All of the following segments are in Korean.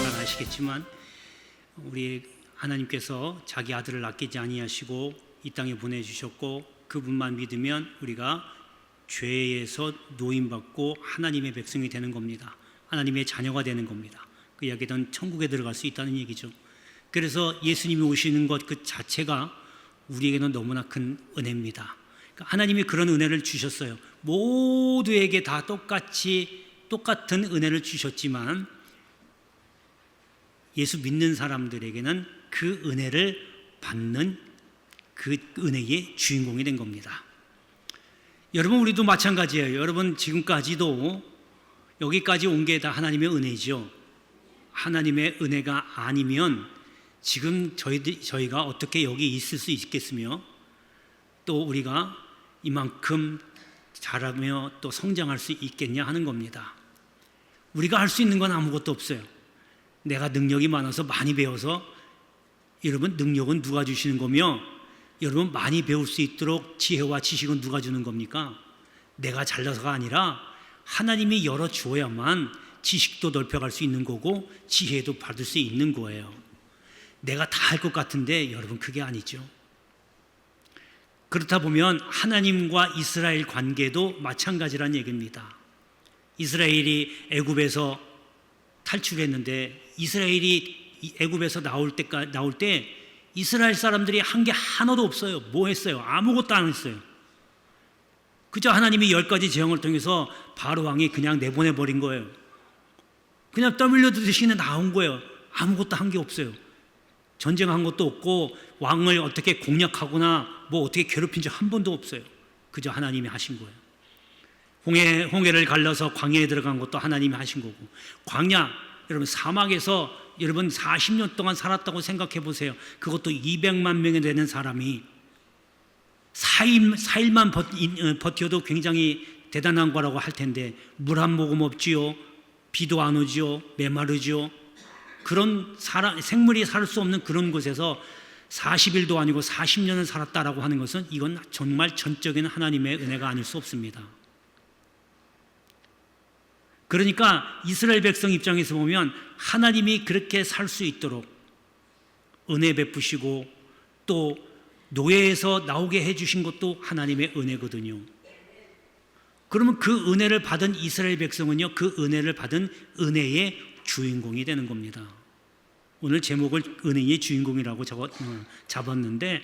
잘 아시겠지만 우리 하나님께서 자기 아들을 아끼지 아니하시고 이 땅에 보내주셨고, 그분만 믿으면 우리가 죄에서 노임받고 하나님의 백성이 되는 겁니다. 하나님의 자녀가 되는 겁니다. 그 이야기는 천국에 들어갈 수 있다는 얘기죠. 그래서 예수님이 오시는 것 그 자체가 우리에게는 너무나 큰 은혜입니다. 그러니까 하나님이 그런 은혜를 주셨어요. 모두에게 다 똑같은 은혜를 주셨지만 예수 믿는 사람들에게는 그 은혜를 받는 그 은혜의 주인공이 된 겁니다. 여러분, 우리도 마찬가지예요. 여러분, 지금까지도 여기까지 온 게 다 하나님의 은혜죠. 하나님의 은혜가 아니면 지금 저희가 어떻게 여기 있을 수 있겠으며, 또 우리가 이만큼 자라며 또 성장할 수 있겠냐 하는 겁니다. 우리가 할 수 있는 건 아무것도 없어요. 내가 능력이 많아서 많이 배워서, 여러분, 능력은 누가 주시는 거며, 여러분 많이 배울 수 있도록 지혜와 지식은 누가 주는 겁니까? 내가 잘나서가 아니라 하나님이 열어 주어야만 지식도 넓혀갈 수 있는 거고 지혜도 받을 수 있는 거예요. 내가 다 할 것 같은데 여러분, 그게 아니죠. 그렇다 보면 하나님과 이스라엘 관계도 마찬가지란 얘기입니다. 이스라엘이 애굽에서 탈출했는데, 이스라엘이 애굽에서 나올 때 이스라엘 사람들이 한 게 하나도 없어요. 뭐 했어요? 아무것도 안 했어요. 그저 하나님이 10가지 재앙을 통해서 바로 왕이 그냥 내보내버린 거예요. 그냥 떠밀려듯이 나온 거예요. 아무것도 한 게 없어요. 전쟁한 것도 없고 왕을 어떻게 공략하거나 뭐 어떻게 괴롭힌 적 한 번도 없어요. 그저 하나님이 하신 거예요. 홍해를 갈라서 광야에 들어간 것도 하나님이 하신 거고, 광야, 여러분 사막에서 여러분 40년 동안 살았다고 생각해 보세요. 그것도 200만 명이 되는 사람이 4일만 버텨도 굉장히 대단한 거라고 할 텐데, 물 한 모금 없지요, 비도 안 오지요, 메마르지요. 그런 생물이 살 수 없는 그런 곳에서 40일도 아니고 40년을 살았다라고 하는 것은 이건 정말 전적인 하나님의 은혜가 아닐 수 없습니다. 그러니까 이스라엘 백성 입장에서 보면 하나님이 그렇게 살 수 있도록 은혜 베푸시고 또 노예에서 나오게 해주신 것도 하나님의 은혜거든요. 그러면 그 은혜를 받은 이스라엘 백성은요, 그 은혜를 받은 은혜의 주인공이 되는 겁니다. 오늘 제목을 은혜의 주인공이라고 잡았는데,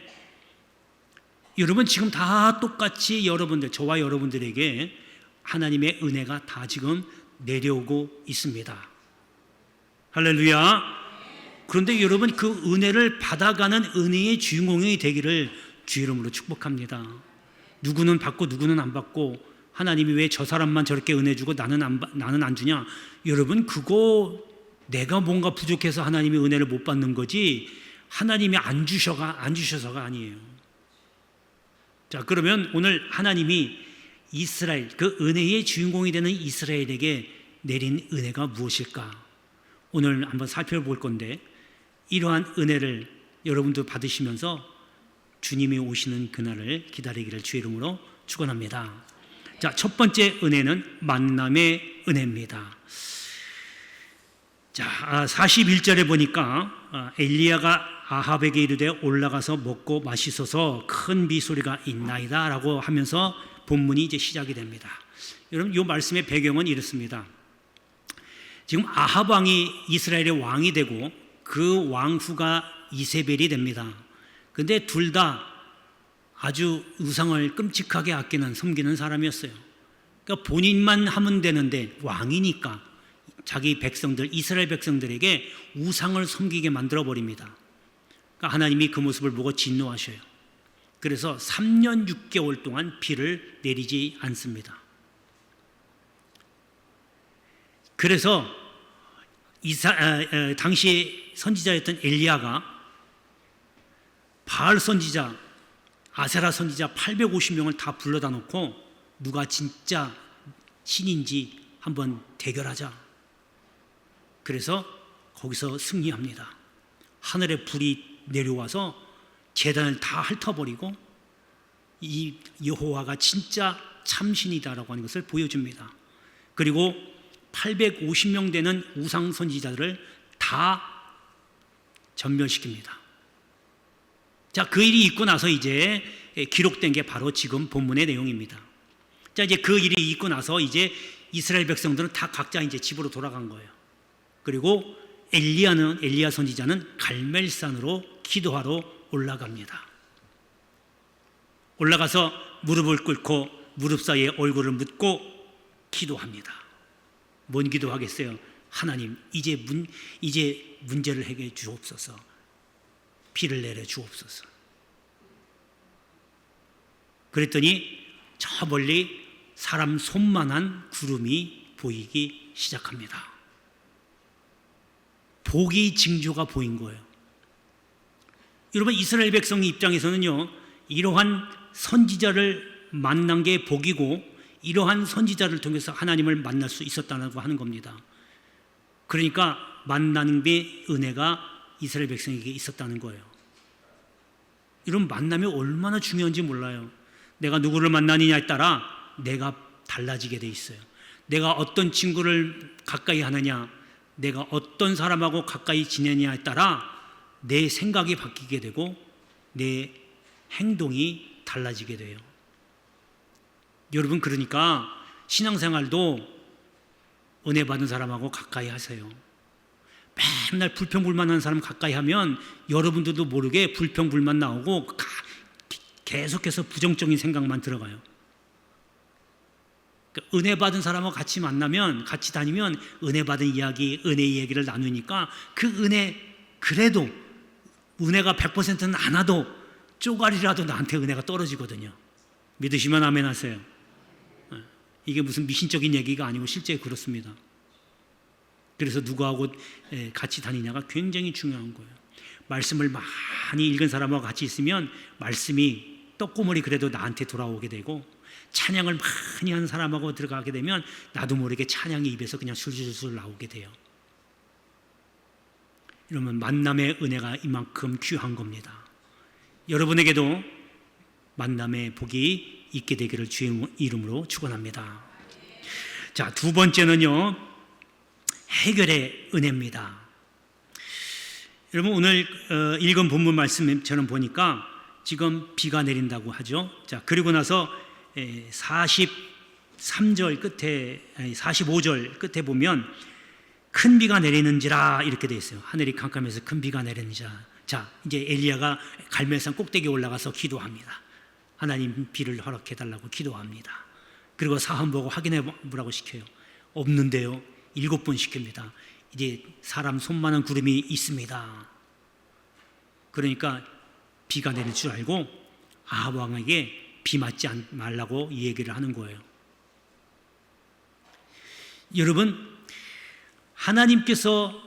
여러분 지금 다 똑같이 저와 여러분들에게 하나님의 은혜가 다 지금 내려오고 있습니다. 할렐루야. 그런데 여러분, 그 은혜를 받아가는 은혜의 주인공이 되기를 주 이름으로 축복합니다. 누구는 받고 누구는 안 받고, 하나님이 왜 저 사람만 저렇게 은혜 주고 나는 안 주냐? 여러분, 그거 내가 뭔가 부족해서 하나님이 은혜를 못 받는 거지, 하나님이 안 주셔서가 아니에요. 자, 그러면 오늘 하나님이 이스라엘, 그 은혜의 주인공이 되는 이스라엘에게 내린 은혜가 무엇일까? 오늘 한번 살펴볼 건데, 이러한 은혜를 여러분도 받으시면서 주님이 오시는 그날을 기다리기를 주 이름으로 축원합니다. 자, 첫 번째 은혜는 만남의 은혜입니다. 자, 41절에 보니까 엘리야가 아합에게 이르되 올라가서 먹고 마시소서, 큰 비소리가 있나이다 라고 하면서 본문이 이제 시작이 됩니다. 여러분, 이 말씀의 배경은 이렇습니다. 지금 아합 왕이 이스라엘의 왕이 되고 그 왕후가 이세벨이 됩니다. 그런데 둘 다 아주 우상을 끔찍하게 아끼는, 섬기는 사람이었어요. 그러니까 본인만 하면 되는데 왕이니까 자기 백성들, 이스라엘 백성들에게 우상을 섬기게 만들어 버립니다. 그러니까 하나님이 그 모습을 보고 진노하셔요. 그래서 3년 6개월 동안 비를 내리지 않습니다. 그래서 당시 선지자였던 엘리야가 바알 선지자, 아세라 선지자 850명을 다 불러다 놓고 누가 진짜 신인지 한번 대결하자. 그래서 거기서 승리합니다. 하늘에 불이 내려와서 제단을 다 핥아버리고 이 여호와가 진짜 참신이다라고 하는 것을 보여줍니다. 그리고 850명 되는 우상 선지자들을 다 전멸시킵니다. 자, 그 일이 있고 나서 이제 기록된 게 바로 지금 본문의 내용입니다. 자, 이제 그 일이 있고 나서 이제 이스라엘 백성들은 다 각자 이제 집으로 돌아간 거예요. 그리고 엘리야 선지자는 갈멜산으로 기도하러 올라갑니다. 올라가서 무릎을 꿇고 무릎 사이에 얼굴을 묻고 기도합니다. 뭔 기도하겠어요? 하나님, 이제 문제를 해결해 주옵소서. 비를 내려 주옵소서. 그랬더니 저 멀리 사람 손만한 구름이 보이기 시작합니다. 복의 징조가 보인 거예요. 여러분, 이스라엘 백성 입장에서는요, 이러한 선지자를 만난 게 복이고 이러한 선지자를 통해서 하나님을 만날 수 있었다고 하는 겁니다. 그러니까 만나는 게 은혜가 이스라엘 백성에게 있었다는 거예요. 이런 만남이 얼마나 중요한지 몰라요. 내가 누구를 만나느냐에 따라 내가 달라지게 돼 있어요. 내가 어떤 친구를 가까이 하느냐, 내가 어떤 사람하고 가까이 지내냐에 따라 내 생각이 바뀌게 되고 내 행동이 달라지게 돼요. 여러분, 그러니까 신앙생활도 은혜 받은 사람하고 가까이 하세요. 맨날 불평불만하는 사람 가까이 하면 여러분들도 모르게 불평불만 나오고 계속해서 부정적인 생각만 들어가요. 그러니까 은혜 받은 사람하고 같이 만나면, 같이 다니면 은혜 받은 이야기, 은혜 이야기를 나누니까 그 은혜, 그래도 은혜가 100%는 안 와도 쪼가리라도 나한테 은혜가 떨어지거든요. 믿으시면 아멘 하세요. 이게 무슨 미신적인 얘기가 아니고 실제 그렇습니다. 그래서 누구하고 같이 다니냐가 굉장히 중요한 거예요. 말씀을 많이 읽은 사람하고 같이 있으면 말씀이 떡고물이 그래도 나한테 돌아오게 되고, 찬양을 많이 한 사람하고 들어가게 되면 나도 모르게 찬양이 입에서 그냥 술술술 나오게 돼요. 이러면 만남의 은혜가 이만큼 귀한 겁니다. 여러분에게도 만남의 복이 있게 되기를 주의 이름으로 축원합니다. 자, 두 번째는요, 해결의 은혜입니다. 여러분, 오늘 읽은 본문 말씀처럼 보니까 지금 비가 내린다고 하죠. 자, 그리고 나서 43절 끝에, 45절 끝에 보면 큰 비가 내리는지라 이렇게 돼 있어요. 하늘이 캄캄해서 큰 비가 내리는지라. 자, 이제 엘리야가 갈멜산 꼭대기에 올라가서 기도합니다. 하나님, 비를 허락해 달라고 기도합니다. 그리고 사함 보고 확인해 보라고 시켜요. 없는데요. 7번 시킵니다. 이제 사람 손만한 구름이 있습니다. 그러니까 비가 내릴 줄 알고 아합 왕에게 비 맞지 말라고 이 얘기를 하는 거예요. 여러분, 하나님께서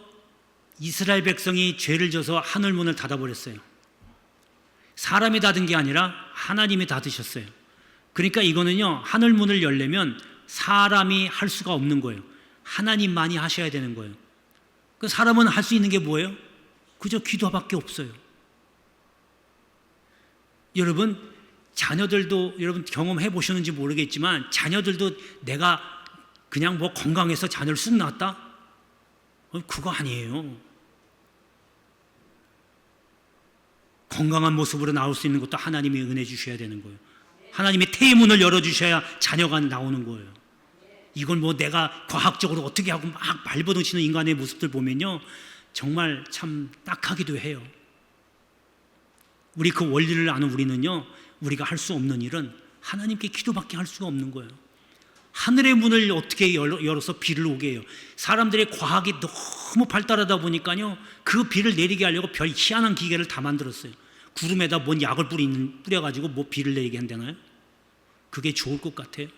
이스라엘 백성이 죄를 져서 하늘 문을 닫아버렸어요. 사람이 닫은 게 아니라 하나님이 닫으셨어요. 그러니까 이거는요, 하늘 문을 열려면 사람이 할 수가 없는 거예요. 하나님만이 하셔야 되는 거예요. 그 사람은 할 수 있는 게 뭐예요? 그저 기도밖에 없어요. 여러분, 자녀들도, 여러분 경험해 보셨는지 모르겠지만 자녀들도 내가 그냥 뭐 건강해서 자녀를 쑥 낳았다? 그거 아니에요. 건강한 모습으로 나올 수 있는 것도 하나님이 은혜 주셔야 되는 거예요. 하나님이 태문을 열어주셔야 자녀가 나오는 거예요. 이걸 뭐 내가 과학적으로 어떻게 하고 막 발버둥치는 인간의 모습들 보면요, 정말 참 딱하기도 해요. 우리 그 원리를 아는 우리는요, 우리가 할 수 없는 일은 하나님께 기도밖에 할 수가 없는 거예요. 하늘의 문을 어떻게 열어서 비를 오게 해요? 사람들의 과학이 너무 발달하다 보니까요, 그 비를 내리게 하려고 별 희한한 기계를 다 만들었어요. 구름에다 뭔 약을 뿌려가지고 뭐 비를 내리게 한다나요? 그게 좋을 것 같아요?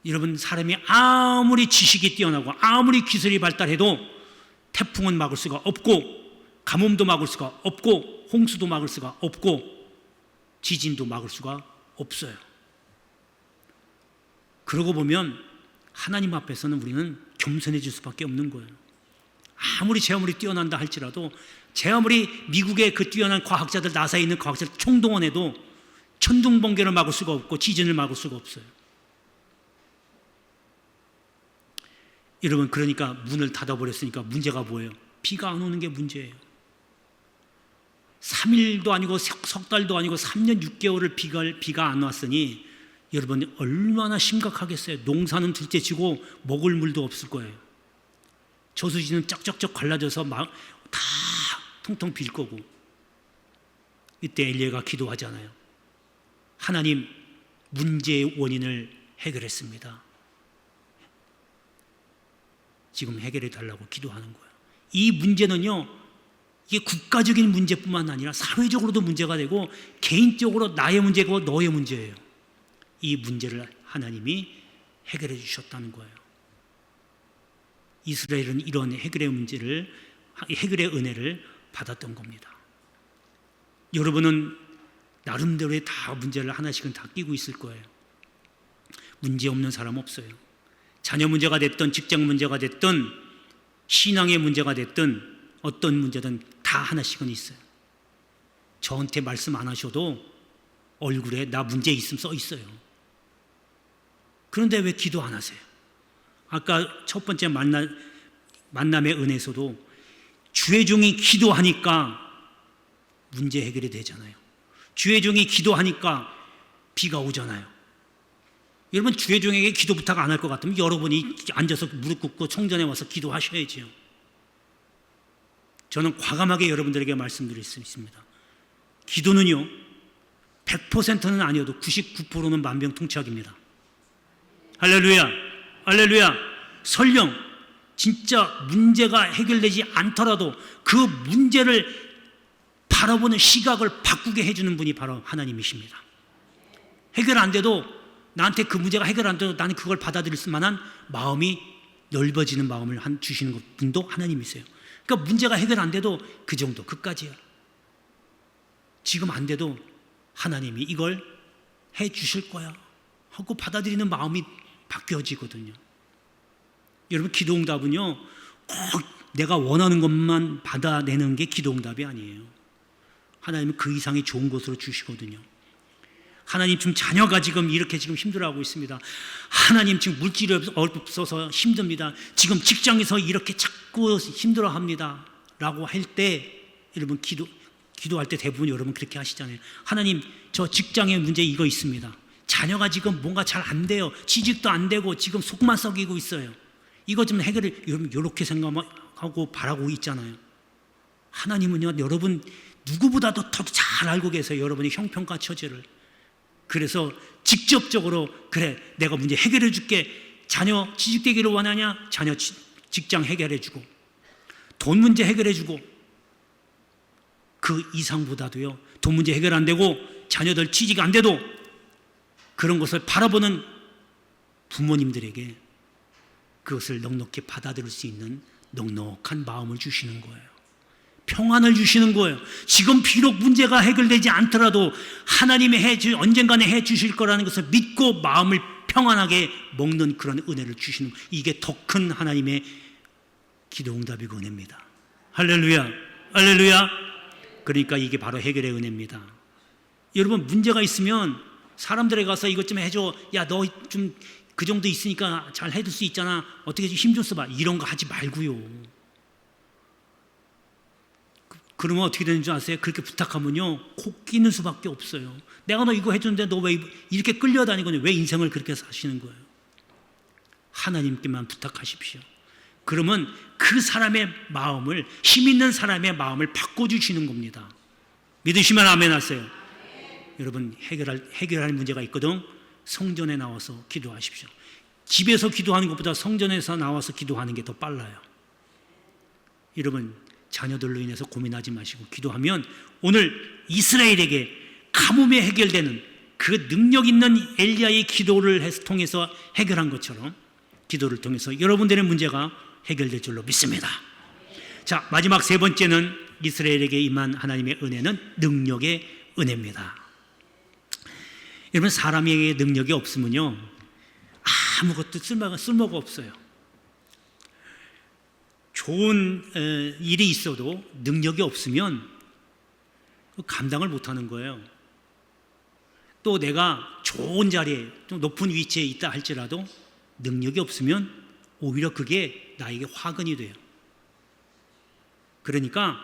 여러분, 사람이 아무리 지식이 뛰어나고 아무리 기술이 발달해도 태풍은 막을 수가 없고, 가뭄도 막을 수가 없고, 홍수도 막을 수가 없고, 지진도 막을 수가 없어요. 그러고 보면 하나님 앞에서는 우리는 겸손해질 수밖에 없는 거예요. 아무리 제 아무리 뛰어난다 할지라도, 제 아무리 미국의 그 뛰어난 과학자들, 나사에 있는 과학자들 총동원해도 천둥번개를 막을 수가 없고 지진을 막을 수가 없어요. 여러분, 그러니까 문을 닫아버렸으니까 문제가 뭐예요? 비가 안 오는 게 문제예요. 3일도 아니고 석 달도 아니고 3년 6개월을 비가 안 왔으니 여러분 얼마나 심각하겠어요. 농사는 둘째치고 먹을 물도 없을 거예요. 저수지는 쩍쩍쩍 갈라져서 다 통통 빌 거고. 이때 엘리야가 기도하잖아요. 하나님, 문제의 원인을 해결했습니다. 지금 해결해 달라고 기도하는 거예요. 이 문제는요, 이게 국가적인 문제뿐만 아니라 사회적으로도 문제가 되고 개인적으로 나의 문제고 너의 문제예요. 이 문제를 하나님이 해결해 주셨다는 거예요. 이스라엘은 이런 해결의 은혜를 받았던 겁니다. 여러분은 나름대로의 다 문제를 하나씩은 다 끼고 있을 거예요. 문제 없는 사람 없어요. 자녀 문제가 됐든 직장 문제가 됐든 신앙의 문제가 됐든 어떤 문제든 다 하나씩은 있어요. 저한테 말씀 안 하셔도 얼굴에 나 문제 있음 써 있어요. 그런데 왜 기도 안 하세요? 아까 첫 번째 만남의 은혜에서도 주의 종이 기도하니까 문제 해결이 되잖아요. 주의 종이 기도하니까 비가 오잖아요. 여러분, 주의 종에게 기도 부탁 안 할 것 같으면 여러분이 앉아서 무릎 꿇고 성전에 와서 기도하셔야지요. 저는 과감하게 여러분들에게 말씀드릴 수 있습니다. 기도는요, 100%는 아니어도 99%는 만병통치약입니다. 할렐루야, 할렐루야. 설령 진짜 문제가 해결되지 않더라도 그 문제를 바라보는 시각을 바꾸게 해주는 분이 바로 하나님이십니다. 해결 안 돼도 나한테 그 문제가 해결 안 돼도 나는 그걸 받아들일 만한 마음이 넓어지는 마음을 주시는 분도 하나님이세요. 그러니까 문제가 해결 안 돼도 그 정도, 그까지야. 지금 안 돼도 하나님이 이걸 해 주실 거야 하고 받아들이는 마음이 바뀌어지거든요. 여러분, 기도응답은요, 꼭 내가 원하는 것만 받아내는 게 기도응답이 아니에요. 하나님은 그 이상의 좋은 것으로 주시거든요. 하나님, 지금 자녀가 지금 이렇게 지금 힘들어하고 있습니다. 하나님, 지금 물질이 없어서 힘듭니다. 지금 직장에서 이렇게 자꾸 힘들어합니다 라고 할 때, 여러분 기도할 때 대부분 여러분 그렇게 하시잖아요. 하나님, 저 직장에 문제 이거 있습니다. 자녀가 지금 뭔가 잘 안 돼요. 취직도 안 되고 지금 속만 썩이고 있어요. 이거 좀 해결을, 여러분 이렇게 생각하고 바라고 있잖아요. 하나님은요, 여러분 누구보다도 더 잘 알고 계세요. 여러분의 형편과 처지를. 그래서 직접적으로, 그래 내가 문제 해결해 줄게. 자녀 취직되기를 원하냐? 자녀 직장 해결해 주고, 돈 문제 해결해 주고, 그 이상보다도요, 돈 문제 해결 안 되고 자녀들 취직 안 돼도 그런 것을 바라보는 부모님들에게 그것을 넉넉히 받아들일 수 있는 넉넉한 마음을 주시는 거예요. 평안을 주시는 거예요. 지금 비록 문제가 해결되지 않더라도 하나님이 언젠가는 해 주실 거라는 것을 믿고 마음을 평안하게 먹는 그런 은혜를 주시는, 이게 더 큰 하나님의 기도응답이고 은혜입니다. 할렐루야, 할렐루야. 그러니까 이게 바로 해결의 은혜입니다. 여러분, 문제가 있으면 사람들에 가서 이것 좀 해줘. 야, 너 좀 그 정도 있으니까 잘 해줄 수 있잖아. 어떻게 좀 힘 좀 써봐. 이런 거 하지 말고요. 그러면 어떻게 되는 줄 아세요? 그렇게 부탁하면요, 코 끼는 수밖에 없어요. 내가 너 이거 해주는데 너 왜 이렇게 끌려다니고 왜 인생을 그렇게 사시는 거예요? 하나님께만 부탁하십시오. 그러면 그 사람의 마음을, 힘 있는 사람의 마음을 바꿔주시는 겁니다. 믿으시면 아멘 하세요. 여러분, 해결할 문제가 있거든. 성전에 나와서 기도하십시오. 집에서 기도하는 것보다 성전에서 나와서 기도하는 게 더 빨라요. 여러분, 자녀들로 인해서 고민하지 마시고 기도하면 오늘 이스라엘에게 가뭄에 해결되는 그 능력 있는 엘리야의 기도를 통해서 해결한 것처럼 기도를 통해서 여러분들의 문제가 해결될 줄로 믿습니다. 자, 마지막 세 번째는 이스라엘에게 임한 하나님의 은혜는 능력의 은혜입니다. 여러분, 사람에게 능력이 없으면요, 아무것도 쓸모가 없어요. 좋은 일이 있어도 능력이 없으면 감당을 못하는 거예요. 또 내가 좋은 자리에, 좀 높은 위치에 있다 할지라도 능력이 없으면 오히려 그게 나에게 화근이 돼요. 그러니까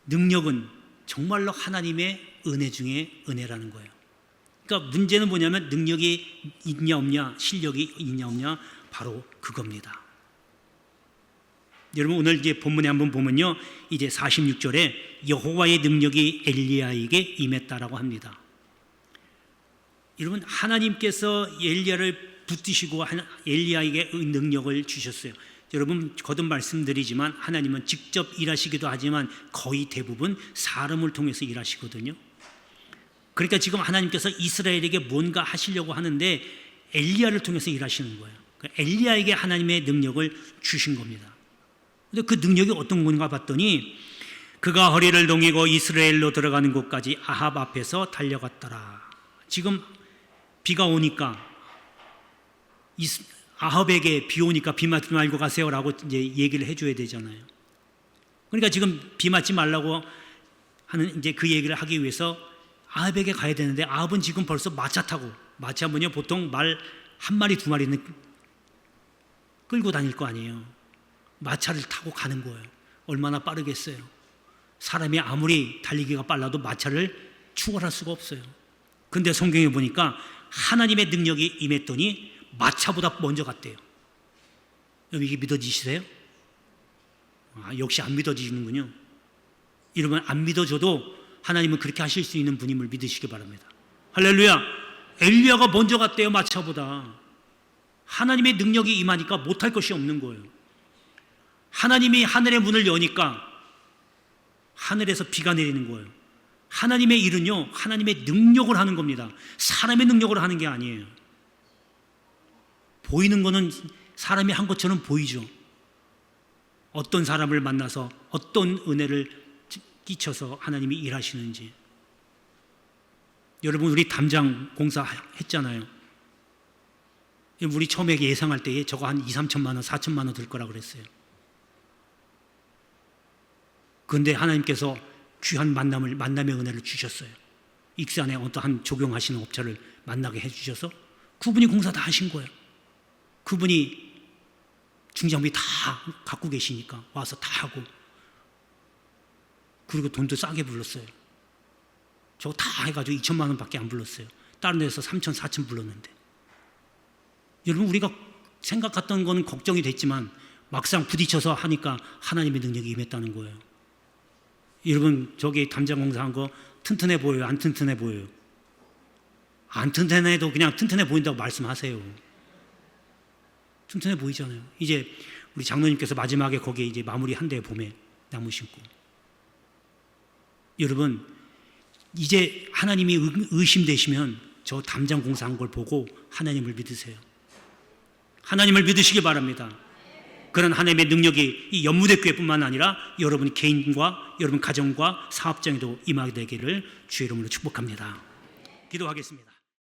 능력은 정말로 하나님의 은혜 중에 은혜라는 거예요. 그러니까 문제는 뭐냐면 능력이 있냐 없냐, 실력이 있냐 없냐, 바로 그겁니다. 여러분 오늘 이제 본문에 한번 보면요, 이제 46절에 여호와의 능력이 엘리야에게 임했다라고 합니다. 여러분 하나님께서 엘리야를 붙드시고 엘리야에게 능력을 주셨어요. 여러분 거듭 말씀드리지만 하나님은 직접 일하시기도 하지만 거의 대부분 사람을 통해서 일하시거든요. 그러니까 지금 하나님께서 이스라엘에게 뭔가 하시려고 하는데 엘리야를 통해서 일하시는 거예요. 그러니까 엘리야에게 하나님의 능력을 주신 겁니다. 근데 그 능력이 어떤 건가 봤더니 그가 허리를 동이고 이스라엘로 들어가는 곳까지 아합 앞에서 달려갔더라. 지금 비가 오니까 아합에게 비 오니까 비 맞지 말고 가세요라고 이제 얘기를 해줘야 되잖아요. 그러니까 지금 비 맞지 말라고 하는 이제 그 얘기를 하기 위해서 아합에게 가야 되는데 아합은 지금 벌써 마차 타고, 마차 하면요 보통 말 한 마리 두 마리는 끌고 다닐 거 아니에요. 마차를 타고 가는 거예요. 얼마나 빠르겠어요. 사람이 아무리 달리기가 빨라도 마차를 추월할 수가 없어요. 근데 성경에 보니까 하나님의 능력이 임했더니 마차보다 먼저 갔대요. 여러분 이게 믿어지시세요? 역시 안 믿어지시는군요. 이러면 안 믿어져도 하나님은 그렇게 하실 수 있는 분임을 믿으시기 바랍니다. 할렐루야. 엘리야가 먼저 갔대요. 마차보다. 하나님의 능력이 임하니까 못할 것이 없는 거예요. 하나님이 하늘의 문을 여니까 하늘에서 비가 내리는 거예요. 하나님의 일은요 하나님의 능력을 하는 겁니다. 사람의 능력으로 하는 게 아니에요. 보이는 거는 사람이 한 것처럼 보이죠. 어떤 사람을 만나서 어떤 은혜를 끼쳐서 하나님이 일하시는지. 여러분 우리 담장 공사 했잖아요. 우리 처음에 예상할 때에 저거 한 2, 3천만 원, 4천만 원 들 거라 그랬어요. 그런데 하나님께서 귀한 만남의 은혜를 주셨어요. 익산에 어떠한 조경하시는 업체를 만나게 해주셔서 그분이 공사 다 하신 거예요. 그분이 중장비 다 갖고 계시니까 와서 다 하고, 그리고 돈도 싸게 불렀어요. 저거 다 해가지고 2천만 원밖에 안 불렀어요. 다른 데서 3천, 4천 불렀는데. 여러분 우리가 생각했던 거는 걱정이 됐지만 막상 부딪혀서 하니까 하나님의 능력이 임했다는 거예요. 여러분 저기 담장 공사한 거 튼튼해 보여요? 안 튼튼해 보여요? 안 튼튼해도 그냥 튼튼해 보인다고 말씀하세요. 튼튼해 보이잖아요. 이제 우리 장로님께서 마지막에 거기에 이제 마무리한대요. 봄에 나무 심고. 여러분 이제 하나님이 의심되시면 저 담장 공사한 걸 보고 하나님을 믿으세요. 하나님을 믿으시기 바랍니다. 그런 하나님의 능력이 이 연무대교회뿐만 아니라 여러분 개인과 여러분 가정과 사업장에도 임하게 되기를 주의 이름으로 축복합니다. 기도하겠습니다.